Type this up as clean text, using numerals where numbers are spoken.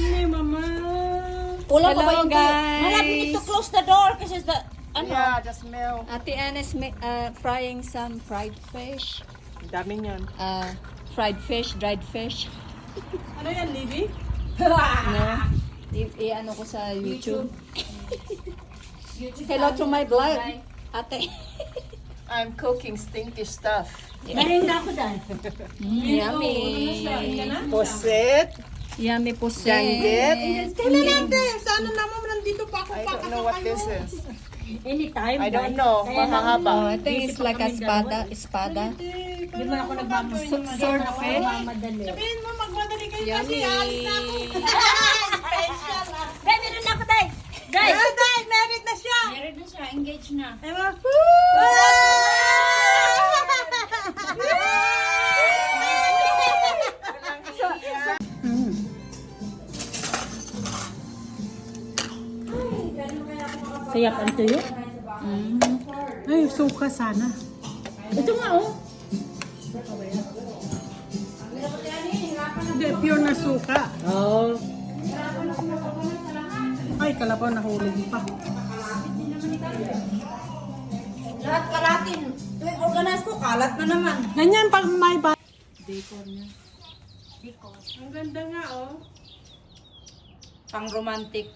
Hey, Mama. Wala pa ba Hello, yung guys. Malapit need to close the door kasi the ano? Yeah, the smell. Ate Ann is frying some fried fish. Dami niyan. Fried fish, dried fish. Ano yan, Libby? No? I-ano ko sa YouTube. Hello to my vlog. Ate. I'm cooking stinky stuff. Meron na ako dahil. Yummy. Pusit. Yummy po siya. Janggit. Kailan natin? Sana naman nandito pa ako I don't know what this is. Anytime. I don't know. Mahahaba. Oh, I think it's like a espada. Di mo ako nagmamadali. Sword fish. Nagmamadali. Sabihin mo, magmadali kayo kasi Yummy. alis na ako. Special ah. Day, meron na ako, Day. Day. Day, married na siya. Meron na siya. Engage na. Diba? Sayap ang tuyo. Ay, suka sana. Ito nga, oh. Hindi, pure na suka. Oh. Ay, kalabaw nahulog pa. Lahat kalatin. Tuwing organize ko, kalat na naman. Ganyan pag may ba... Ang ganda nga, oh. Pang romantic.